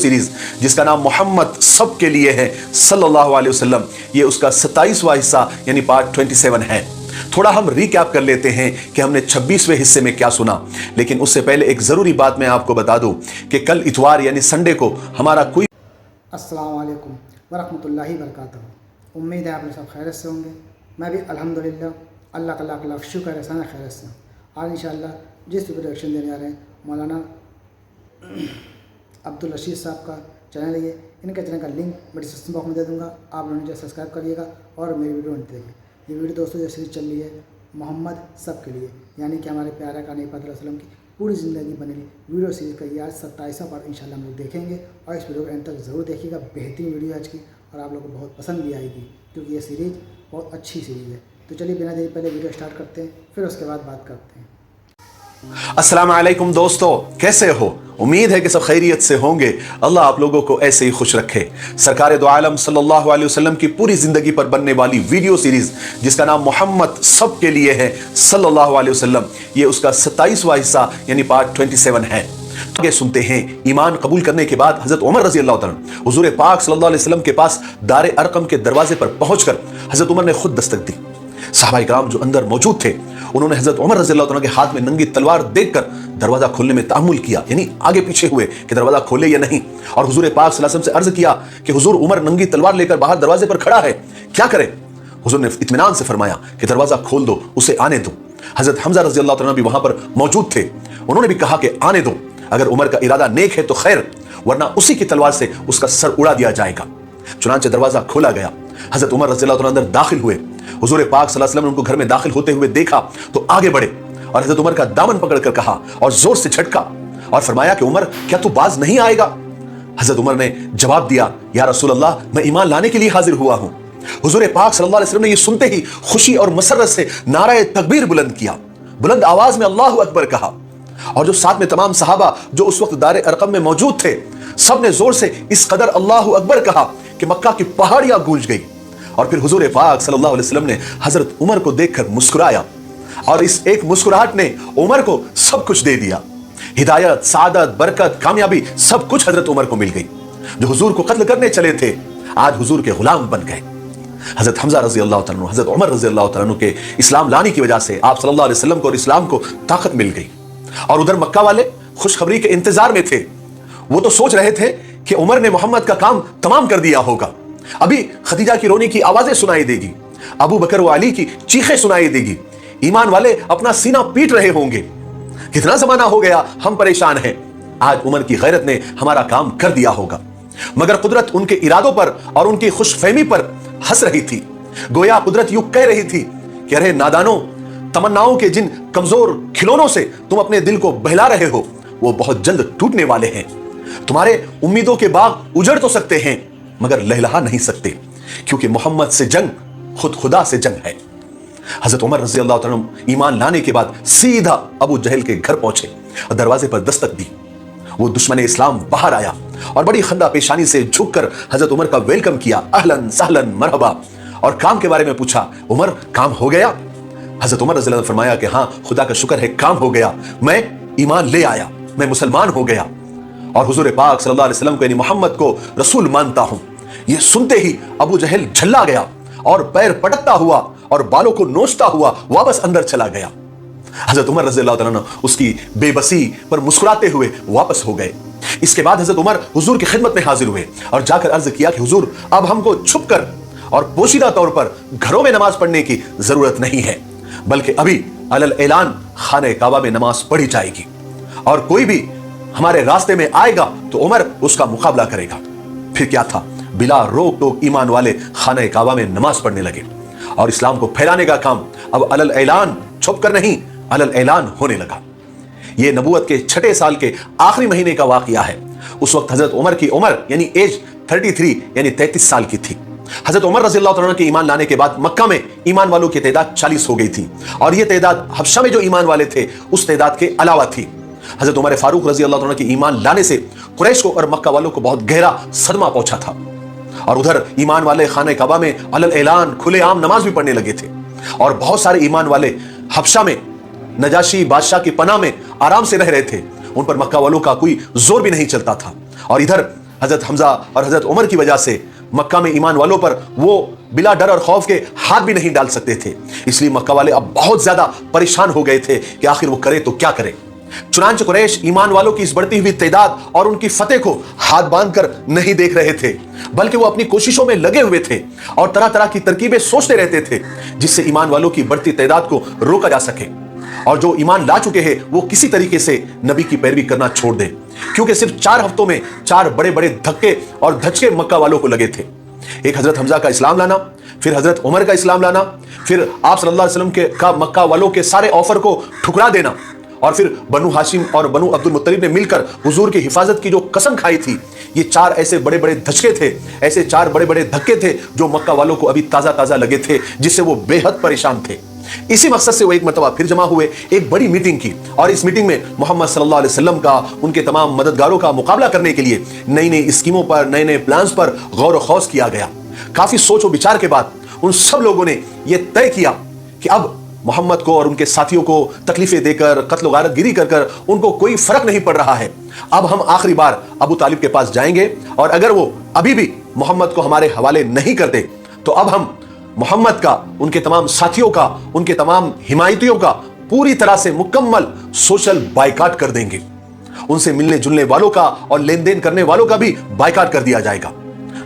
Series جس کا نام محمد سب کے لیے ہے صلی اللہ علیہ وسلم، یہ اس کا 27واں حصہ یعنی پارٹ 27 ہے۔ تھوڑا ہم ریکیپ کر لیتے ہیں کہ ہم نے 26ویں حصے میں کیا سنا، لیکن اس سے پہلے ایک ضروری بات میں آپ کو بتا دوں کہ کل اتوار یعنی سنڈے کو ہمارا کوئی السلام علیکم ورحمۃ اللہ وبرکاتہ۔ امید ہے آپ لوگ سب خیریت سے ہوں گے۔ میں بھی الحمدللہ اللہ کا لاکھ لاکھ شکر احسان ہے خیریت سے ہوں۔ آج انشاءاللہ جس پروڈکشن دینے جا رہے ہیں مولانا عبدالرشید صاحب کا چینل ہے یہ، ان کے چینل کا لنک میں ڈسکرپشن باکس میں دے دوں گا، آپ لوگوں نے سبسکرائب کریے گا اور میری ویڈیو دیکھیں گے۔ یہ ویڈیو دوستوں جو سیریز چل رہی ہے محمد سب کے لیے، یعنی کہ ہمارے پیارے آقا نبی علیہ وسلم کی پوری زندگی بنے گی ویڈیو سیریز کا یہ آج 27واں پارٹ انشاءاللہ ہم لوگ دیکھیں گے، اور اس ویڈیو کو اینڈ تک ضرور دیکھیے گا۔ بہترین ویڈیو آج کی اور آپ لوگوں کو بہت پسند بھی آئے گی کیونکہ یہ سیریز بہت اچھی سیریز ہے۔ تو چلیے بنا دیر پہلے ویڈیو سٹارٹ کرتے ہیں، پھر اس کے بعد بات کرتے ہیں۔ السلام علیکم دوستو، کیسے ہو؟ امید ہے کہ سب خیریت سے ہوں گے۔ اللہ آپ لوگوں کو ایسے ہی خوش رکھے۔ سرکار دو عالم صلی اللہ علیہ وسلم کی پوری زندگی پر بننے والی ویڈیو سیریز جس کا نام محمد سب کے لیے ہے صلی اللہ علیہ وسلم، یہ اس کا 27واں حصہ یعنی پارٹ 27 ہے۔ آگے سنتے ہیں۔ ایمان قبول کرنے کے بعد حضرت عمر رضی اللہ تعالیٰ حضور پاک صلی اللہ علیہ وسلم کے پاس دار ارقم کے دروازے پر پہنچ کر حضرت عمر نے خود دستک دی۔ صحابہ کرام جو اندر موجود تھے انہوں نے حضرت عمر رضی اللہ عنہ کے ہاتھ میں ننگی تلوار دیکھ کر دروازہ کھولنے میں تأمل کیا، یعنی آگے پیچھے ہوئے کہ دروازہ کھولے یا نہیں، اور حضور پاک صلی اللہ علیہ وسلم سے عرض کیا کہ حضور عمر ننگی تلوار لے کر باہر دروازے پر کھڑا ہے، کیا کرے؟ حضور نے اطمینان سے فرمایا کہ دروازہ کھول دو، اسے آنے دو۔ حضرت حمزہ رضی اللہ عنہ بھی وہاں پر موجود تھے، انہوں نے بھی کہا کہ آنے دو، اگر عمر کا ارادہ نیک ہے تو خیر، ورنہ اسی کی تلوار سے اس کا سر اڑا دیا جائے گا۔ چنانچہ دروازہ کھولا گیا، حضرت عمر رضی اللہ عنہ اندر داخل ہوئے۔ حضور پاک صلی اللہ علیہ وسلم نے ان کو گھر میں داخل ہوتے ہوئے دیکھا تو آگے بڑھے اور حضرت عمر کا دامن پکڑ کر کہا اور زور سے جھٹکا اور فرمایا کہ عمر کیا تو باز نہیں آئے گا؟ حضرت عمر نے جواب دیا، یا رسول اللہ میں ایمان لانے کے لیے حاضر ہوا ہوں۔ حضور پاک صلی اللہ علیہ وسلم نے یہ سنتے ہی خوشی اور مسرت سے نعرہ تکبیر بلند کیا، بلند آواز میں اللہ اکبر کہا، اور جو ساتھ میں تمام صحابہ جو اس وقت دار ارقم میں موجود تھے سب نے زور سے اس قدر اللہ اکبر کہا کہ مکہ کی پہاڑیاں گونج گئی۔ اور پھر حضور پاک صلی اللہ علیہ وسلم نے حضرت عمر کو دیکھ کر مسکرایا، اور اس ایک مسکراہٹ نے عمر کو سب کچھ دے دیا۔ ہدایت، سعادت، برکت، کامیابی سب کچھ حضرت عمر کو مل گئی۔ جو حضور کو قتل کرنے چلے تھے آج حضور کے غلام بن گئے۔ حضرت حمزہ رضی اللہ تعالیٰ عنہ، حضرت عمر رضی اللہ تعالیٰ عنہ کے اسلام لانے کی وجہ سے آپ صلی اللہ علیہ وسلم کو اور اسلام کو طاقت مل گئی، اور ادھر مکہ والے خوشخبری کے انتظار میں تھے۔ وہ تو سوچ رہے تھے کہ عمر نے محمد کا کام تمام کر دیا ہوگا، ابھی خدیجہ کی رونے کی آوازیں سنائی دے گی، ابو بکر و علی کی چیخیں سنائی دے گی، ایمان والے اپنا سینہ پیٹ رہے ہوں گے، کتنا زمانہ ہو گیا ہم پریشان ہیں، آج عمر کی غیرت نے ہمارا کام کر دیا ہوگا۔ مگر قدرت ان کے ارادوں پر اور ان کی خوش فہمی پر ہنس رہی تھی۔ گویا قدرت یوں کہہ رہی تھی کہ ارے نادانوں، تمناؤں کے جن کمزور کھلونوں سے تم اپنے دل کو بہلا رہے ہو وہ بہت جلد ٹوٹنے والے ہیں۔ تمہارے امیدوں کے باغ اجڑ تو سکتے ہیں مگر لہلہا نہیں سکتے، کیونکہ محمد سے جنگ خود خدا سے جنگ ہے۔ حضرت عمر رضی اللہ تعالیٰ ایمان لانے کے بعد سیدھا ابو جہل کے گھر پہنچے اور دروازے پر دستک دی۔ وہ دشمن اسلام باہر آیا اور بڑی خندہ پیشانی سے جھک کر حضرت عمر کا ویلکم کیا، اہلاً سہلاً مرحبا، اور کام کے بارے میں پوچھا، عمر کام ہو گیا؟ حضرت عمر رضی اللہ عنہ نے فرمایا کہ ہاں خدا کا شکر ہے کام ہو گیا، میں ایمان لے آیا، میں مسلمان ہو گیا، اور حضور پاک صلی اللہ علیہ وسلم کو یعنی محمد کو رسول مانتا ہوں۔ یہ سنتے ہی ابو جہل جھلا گیا اور پیر پٹکتا ہوا اور بالوں کو نوچتا ہوا واپس اندر چلا گیا۔ حضرت عمر رضی اللہ تعالیٰ اس کی بے بسی پر مسکراتے ہوئے واپس ہو گئے۔ اس کے بعد حضرت عمر حضور کی خدمت میں حاضر ہوئے اور جا کر عرض کیا کہ حضور اب ہم کو چھپ کر اور پوشیدہ طور پر گھروں میں نماز پڑھنے کی ضرورت نہیں ہے، بلکہ ابھی علی الاعلان خانہ کعبہ میں نماز پڑھی جائے گی، اور کوئی بھی ہمارے راستے میں آئے گا تو عمر اس کا مقابلہ کرے گا۔ پھر کیا تھا، بلا روک ٹوک ایمان والے خانہ کعبہ میں نماز پڑھنے لگے، اور اسلام کو پھیلانے کا کام اب علی الاعلان، چھپ کر نہیں، علی الاعلان ہونے لگا۔ یہ نبوت کے 6 سال کے آخری مہینے کا واقعہ ہے۔ اس وقت حضرت عمر کی عمر یعنی ایج 33 یعنی 33 سال کی تھی۔ حضرت عمر رضی اللہ عنہ کے ایمان لانے کے بعد مکہ میں ایمان والوں کی تعداد 40 ہو گئی تھی، اور یہ تعداد حبشہ میں جو ایمان والے تھے اس تعداد کے علاوہ تھی۔ حضرت عمر فاروق رضی اللہ عنہ کے ایمان لانے سے قریش کو اور مکہ والوں کو بہت گہرا صدمہ پہنچا تھا، اور ادھر ایمان والے خانہ کعبہ میں علی الاعلان کھلے عام نماز بھی پڑھنے لگے تھے، اور بہت سارے ایمان والے حبشہ میں نجاشی بادشاہ کی پناہ میں آرام سے رہ رہے تھے، ان پر مکہ والوں کا کوئی زور بھی نہیں چلتا تھا۔ اور ادھر हजरत हमजा और हजरत उमर की वजह से मक्का में ईमान वालों पर वो बिला डर और खौफ के हाथ भी नहीं डाल सकते थे। इसलिए मक्का वाले अब बहुत ज्यादा परेशान हो गए थे कि आखिर वो करे तो क्या करे। चुनांचे कुरैश ईमान वालों की इस बढ़ती हुई तादाद और उनकी फतेह को हाथ बांधकर नहीं देख रहे थे, बल्कि वो अपनी कोशिशों में लगे हुए थे और तरह तरह की तरकीबें सोचते रहते थे जिससे ईमान वालों की बढ़ती तादाद को रोका जा सके और जो ईमान ला चुके हैं वो किसी तरीके से नबी की पैरवी करना छोड़ दें, क्योंकि सिर्फ 4 हफ्तों में 4 बड़े बड़े धक्के और धचके मक्का वालों को लगे थे। एक हजरत हमजा का इस्लाम लाना, फिर हजरत उमर का इस्लाम लाना, फिर आप सल्लल्लाहु अलैहि वसल्लम का मक्का वालों के सारे ऑफर को ठुकरा देना, और फिर बनु हाशिम और बनु अब्दुल मुत्तलिब ने मिलकर हुजूर की हिफाजत की जो कसम खाई थी। ये 4 ऐसे बड़े बड़े धचके थे, ऐसे 4 बड़े बड़े धक्के थे जो मक्का वालों को अभी ताजा ताजा लगे थे, जिससे वो बेहद परेशान थे। इसी मकसद से वो एक मरतबा फिर जमा हुए, एक बड़ी मीटिंग की, और इस मीटिंग में मोहम्मद सल्लल्लाहु अलैहि वसल्लम का, उनके तमाम मददगारों का मुकाबला करने के लिए नई नई स्कीमों पर, नए नए प्लान्स पर गौर खौज किया गया। काफी सोच और विचार के बाद उन सब लोगों ने यह तय किया कि अब मोहम्मद को और उनके साथियों को तकलीफें देकर, कत्ल गारत गिरी कर कर उनको कोई फर्क नहीं पड़ रहा है। अब हम आखिरी बार अबू तालिब के पास जाएंगे, और अगर वो अभी भी मोहम्मद को हमारे हवाले नहीं करते तो अब हम मोहम्मद का, उनके तमाम साथियों का, उनके तमाम हिमायतियों का पूरी तरह से मुकम्मल सोशल बायकाट कर देंगे। उनसे मिलने जुलने वालों का और लेन देन करने वालों का भी बायकाट कर दिया जाएगा।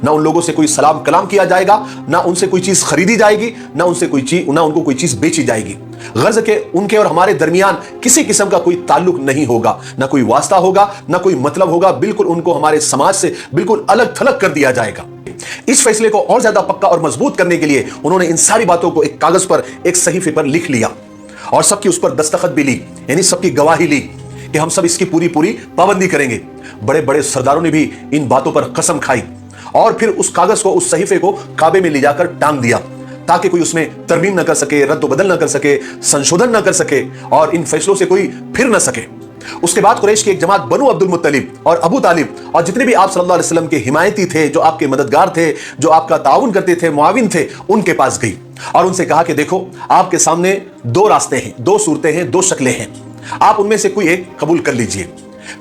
ना उन लोगों से कोई सलाम कलाम किया जाएगा, ना उनसे कोई चीज खरीदी जाएगी, ना उनको कोई चीज बेची जाएगी। गर्ज के उनके और हमारे दरमियान किसी किस्म का कोई ताल्लुक नहीं होगा, ना कोई वास्ता होगा, ना कोई मतलब होगा। बिल्कुल उनको हमारे समाज से बिल्कुल अलग थलग कर दिया जाएगा। इस फैसले को और ज्यादा पक्का और मजबूत करने के लिए उन्होंने इन सारी बातों को एक कागज पर, एक सहीफे पर लिख लिया और सबकी उस पर दस्तखत भी ली, यानी सबकी गवाही ली कि हम सब इसकी पूरी पूरी पाबंदी करेंगे। बड़े बड़े सरदारों ने भी इन बातों पर कसम खाई और फिर उस कागज को, उस सहीफे को काबे में ले जाकर टांग दिया ताकि कोई उसमें तरमीम न कर सके, रद्द बदल न कर सके, संशोधन न कर सके और इन फैसलों से कोई फिर न सके। उसके बाद कुरैश की एक जमात बनु अब्दुल मुत्तलिब और अबू तालिब और जितने भी आप सल्लल्लाहु अलैहि वसल्लम के हिमायती थे, जो आपके मददगार थे, जो आपका ताउन करते थे, मुआविन थे, उनके पास गई और उनसे कहा कि देखो, आपके सामने 2 रास्ते हैं, 2 सूरतें हैं, 2 शक्लें हैं, आप उनमें से कोई एक कबूल कर लीजिए।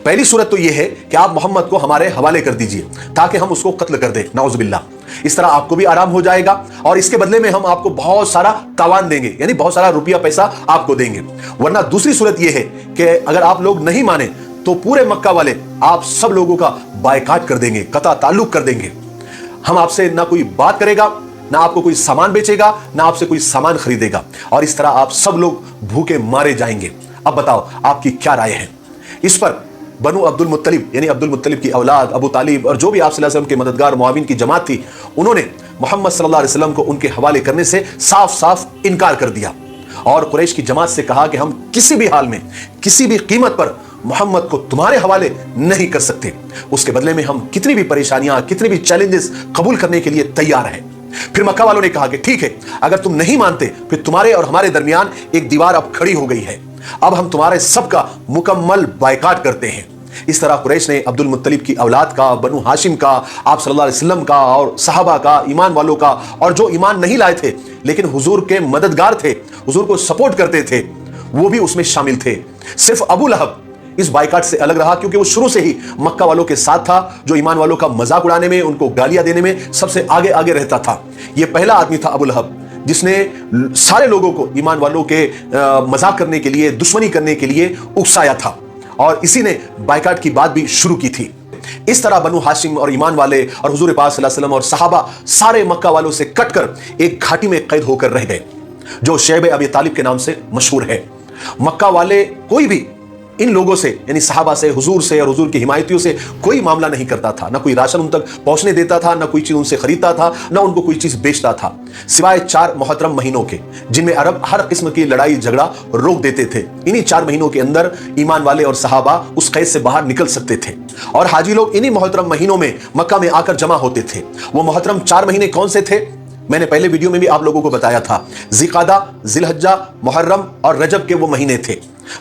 पहली सूरत तो यह है कि आप मोहम्मद को हमारे हवाले कर दीजिए ताकि हम उसको कत्ल कर दें, नाउजुबिल्लाह। इस तरह आपको भी आराम हो जाएगा और इसके बदले में हम आपको बहुत सारा तावान देंगे, यानी बहुत सारा रुपया पैसा आपको देंगे। वरना दूसरी सूरत यह है कि अगर आप लोग नहीं माने तो पूरे मक्का वाले आप सब लोगों का बायकाट कर देंगे, कता ताल्लुक कर देंगे। हम आपसे ना कोई बात करेगा, ना आपको कोई सामान बेचेगा, ना आपसे कोई सामान खरीदेगा और इस तरह आप सब लोग भूखे मारे जाएंगे। अब बताओ आपकी क्या राय है इस पर? बनु अब्दुल मुत्तलिब यानी अब्दुल मुत्तलिब की औलाद अबू तालिब और जो भी आप सल्लल्लाहु अलैहि वसल्लम के मददगार मुआविन की जमात थी, उन्होंने मोहम्मद सल्लल्लाहु अलैहि वसल्लम को उनके हवाले करने से साफ साफ इनकार कर दिया और कुरैश की जमात से कहा कि हम किसी भी हाल में, किसी भी कीमत पर मोहम्मद को तुम्हारे हवाले नहीं कर सकते। उसके बदले में हम कितनी भी परेशानियां, कितने भी चैलेंजेस कबूल करने के लिए तैयार हैं। फिर मक्का वालों ने कहा कि ठीक है, अगर तुम नहीं मानते फिर तुम्हारे और हमारे दरमियान एक दीवार अब खड़ी हो गई है, अब हम तुम्हारे सबका मुकम्मल बायकाट करते हैं। इस तरह कुरैश ने अब्दुल मुत्तलिब की औलाद का, बनु हाशिम का, आप सल्लल्लाहु अलैहि वसल्लम का और सहाबा का, ईमान वालों का और जो ईमान नहीं लाए थे लेकिन हुजूर के मददगार थे, हुजूर को सपोर्ट करते थे, वो भी उसमें शामिल थे। सिर्फ अबू लहब इस बायकाट से अलग रहा क्योंकि वो शुरू से ही मक्का वालों के साथ था, जो ईमान वालों का मजाक उड़ाने में, उनको गालियां देने में सबसे आगे आगे रहता था। ये पहला आदमी था अबू लहब जिसने सारे लोगों को ईमान वालों के मजाक करने के लिए, दुश्मनी करने के लिए उकसाया था और इसी ने बायकाट की बात भी शुरू की थी। इस तरह बनु हाशिम और ईमान वाले और हुजूर पाक सल्लल्लाहु अलैहि वसल्लम और सहाबा सारे मक्का वालों से कटकर एक घाटी में कैद होकर रह गए जो शैब अबी तालिब के नाम से मशहूर है। मक्का वाले कोई भी इन लोगों से यानी सहाबा से, हुजूर से और हुजूर की हिमायतियों से कोई मामला नहीं करता था, ना कोई राशन उन तक पहुंचने देता था, ना कोई चीज उनसे खरीदता था, ना उनको कोई चीज बेचता था, सिवाय 4 मोहतरम महीनों के जिनमें अरब हर किस्म की लड़ाई झगड़ा रोक देते थे। इन्हीं 4 महीनों के अंदर ईमान वाले और सहाबा उस कैद से बाहर निकल सकते थे और हाजी लोग इन्हीं मोहतरम महीनों में मक्का में आकर जमा होते थे। वो मोहतरम 4 महीने कौन से थे? मैंने पहले वीडियो में भी आप लोगों को बताया था। जिकादा, जिलहज्जा, मुहर्रम और रजब के वो महीने थे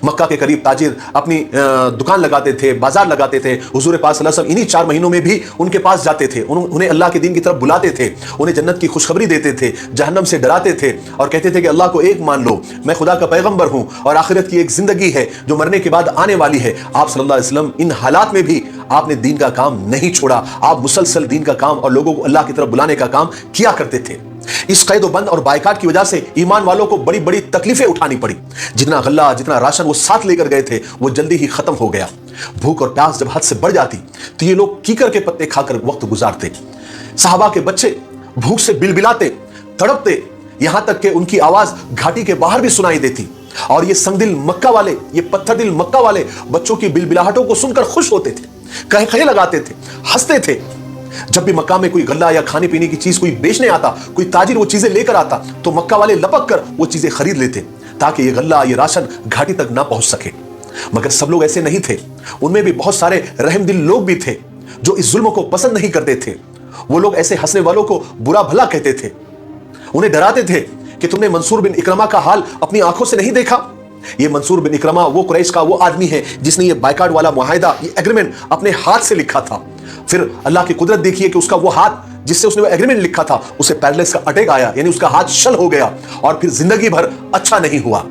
मक्का के करीब ताजिर अपनी दुकान लगाते थे, बाजार लगाते थे। हुजूर पाक सल्लल्लाहु अलैहि वसल्लम इन्हीं 4 महीनों में भी उनके पास जाते थे, उन्हें अल्लाह के दीन की तरफ बुलाते थे, उन्हें जन्नत की खुशखबरी देते थे, जहन्नम से डराते थे और कहते थे कि अल्लाह को एक मान लो, मैं खुदा का पैगंबर हूं और आखिरत की एक जिंदगी है जो मरने के बाद आने वाली है। आप सल्लल्लाहु अलैहि वसल्लम इन हालात में भी आपने दीन का काम नहीं छोड़ा, आप मुसलसल दीन का काम और लोगों को अल्लाह की तरफ बुलाने का काम किया करते थे। इस कैद बंद और बायकाट की वजह से ईमान वालों को बड़ी बड़ी तकलीफें उठानी पड़ी। जितना गल्ला, जितना राशन वो साथ लेकर गए थे वो जल्दी ही खत्म हो गया। भूख और प्यास जब हद से बढ़ जाती तो ये लोग कीकर के पत्ते खाकर वक्त गुजारते। सहाबा के बच्चे भूख से बिलबिलाते, तड़पते, यहां तक कि उनकी आवाज घाटी के बाहर भी सुनाई देती। और ये संगदिल मक्का वाले, ये पत्थर दिल मक्का वाले बच्चों की बिलबिलाहटों को सुनकर खुश होते थे, कहे कहे लगाते थे, हंसते थे। जब भी मक्का में कोई गल्ला या खाने पीने की चीज कोई बेचने आता, कोई ताजिर वो चीजें लेकर आता, तो मक्का वाले लपक कर वो चीजें खरीद लेते ताकि ये गल्ला, ये राशन घाटी तक ना पहुंच सके। मगर सब लोग ऐसे नहीं थे, उनमें भी बहुत सारे रहमदिल लोग भी थे जो इस जुल्म को पसंद नहीं करते थे। वो लोग ऐसे हंसने वालों को बुरा भला कहते थे, उन्हें डराते थे कि तुमने मंसूर बिन इकरमा का हाल अपनी आंखों से नहीं देखा। ये मंसूर बिन इकरमा वो कुरैश का वो आदमी है जिसने ये बायकाट वाला मुआहिदा, ये एग्रीमेंट अपने हाथ से लिखा था। फिर अल्लाह की कुदरत देखिए कि उसका वो हाथ जिससे उसने वो एग्रीमेंट लिखा था, उसे पैरालिसिस का अटैक आया, यानी उसका हाथ शल हो गया और फिर जिंदगी भर अच्छा नहीं हुआ।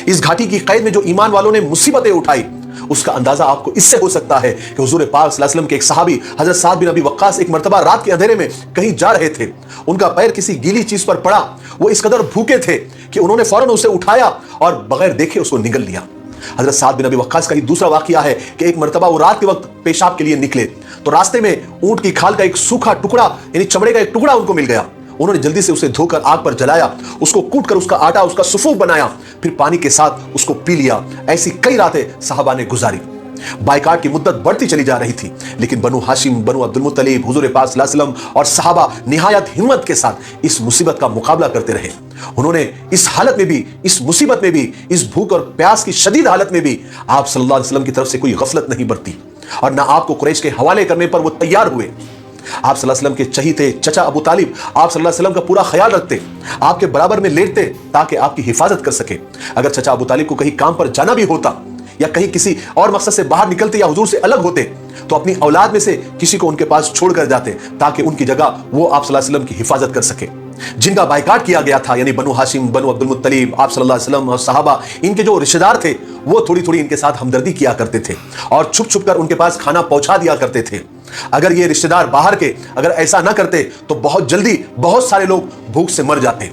इस घाटी की कैद में जो ईमान वालों ने मुसीबतें उठाई, उसका अंदाजा आपको इससे हो सकता है कि हुजूर पाक सल्लल्लाहु अलैहि वसल्लम के एक सहाबी हजरत साद बिन अबी वक्कास एक मर्तबा रात के अंधेरे में कहीं जा रहे थे, उनका पैर किसी गीली चीज पर पड़ा। वो इस कदर भूखे थे कि उन्होंने फौरन उसे उठाया और बगैर देखे उसको निगल लिया। हजरत साद बिन अबी वक्कास का ये दूसरा वाकया है कि एक मर्तबा वो रात के वक्त पेशाब के लिए निकले तो रास्ते में ऊंट की खाल का एक सूखा टुकड़ा, यानी चमड़े का एक टुकड़ा उनको मिल गया। उन्होंने जल्दी से उसे धोकर आग पर जलाया, उसको कूट कर उसका आटा, उसका सुफूफ बनाया, फिर पानी के साथ उसको पी लिया। ऐसी कई रातें सहाबा ने गुजारी। बायकाट की मुद्दत बढ़ती चली जा रही थी, लेकिन बनु हाशिम, बनु अब्दुल मुत्तलिब, हुजूर पाक सल्लल्लाहु अलैहि वसल्लम और सहाबा निहायत हिम्मत के साथ इस मुसीबत का मुकाबला करते रहे। उन्होंने इस हालत में भी, इस मुसीबत में भी, इस भूख और प्यास की शदीद हालत में भी आप सल्लल्लाहु अलैहि वसल्लम की तरफ से कोई गफलत नहीं बरती और ना आपको कुरैश के हवाले करने पर वो तैयार हुए। आप सल्लल्लाहु अलैहि वसल्लम के चहीते चचा अबू तालिब आप सल्लल्लाहु अलैहि वसल्लम का पूरा ख्याल रखते, आपके बराबर में लेटते ताकि आपकी हिफाजत कर सके। अगर चचा अबू तालिब को कहीं काम पर जाना भी होता या कहीं किसी और मकसद से बाहर निकलते या हुजूर से अलग होते तो अपनी औलाद में से किसी को उनके पास छोड़ कर जाते ताकि उनकी जगह वो आप सल्लल्लाहु अलैहि वसल्लम की हिफाजत कर सके। जिनका बायकाट किया गया था, यानी बनु हाशिम, बनु अब्दुल मुत्तलिब, आप सल्लल्लाहु अलैहि वसल्लम और सहाबा, इनके जो रिश्तेदार थे वो थोड़ी थोड़ी इनके साथ हमदर्दी किया करते थे और छुप छुप कर उनके पास खाना पहुंचा दिया करते थे। अगर ये रिश्तेदार बाहर के अगर ऐसा ना करते तो बहुत जल्दी बहुत सारे लोग भूख से मर जाते।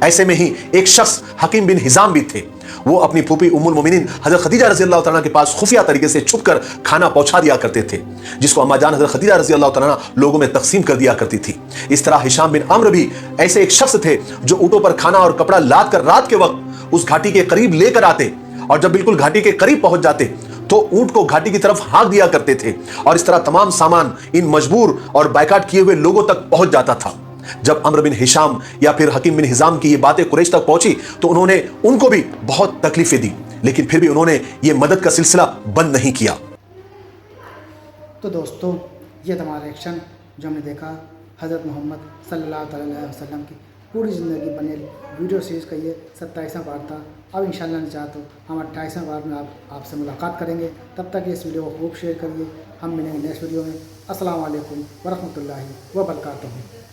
ऐसे में ही एक शख्स हकीम बिन हिजाम भी थे, वो अपनी फूफी उम्मुल मोमिनीन हजरत खदीजा रज़ी अल्लाह तआला के पास खुफिया तरीके से छुपकर खाना पहुंचा दिया करते थे, जिसको अम्मा जान हजरत खदीजा रज़ी अल्लाह तआला लोगों में तकसीम कर दिया करती थी। इस तरह हिशाम बिन अम्र भी ऐसे एक शख्स थे जो ऊँटों पर खाना और कपड़ा लाद कर रात के वक्त उस घाटी के करीब लेकर आते और जब बिल्कुल घाटी के करीब पहुंच जाते तो ऊंट को घाटी की तरफ हाँक दिया करते थे और इस तरह तमाम सामान इन मजबूर और बायकाट किए हुए लोगों तक पहुंच जाता था। जब अम्र बिन हिशाम या फिर हकीम बिन हिजाम की ये बातें कुरैश तक पहुंची तो उन्होंने उनको भी बहुत तकलीफें दी, लेकिन फिर भी उन्होंने ये मदद का सिलसिला बंद नहीं किया। तो दोस्तों, ये था हमारा एक्शन जो हमने देखा हज़रत मोहम्मद सल्लल्लाहु अलैहि वसल्लम की पूरी ज़िंदगी बने वीडियो सीरीज़ का ये 27वां पार्ट था। अब इंशाअल्लाह ने चाहा तो हम 28वें पार्ट में आपसे मुलाकात करेंगे। तब तक इस वीडियो को खूब शेयर करिए। हम मिलेंगे नेक्स्ट वीडियो में। अस्सलाम वालेकुम वरहमतुल्लाहि व बरकातहू।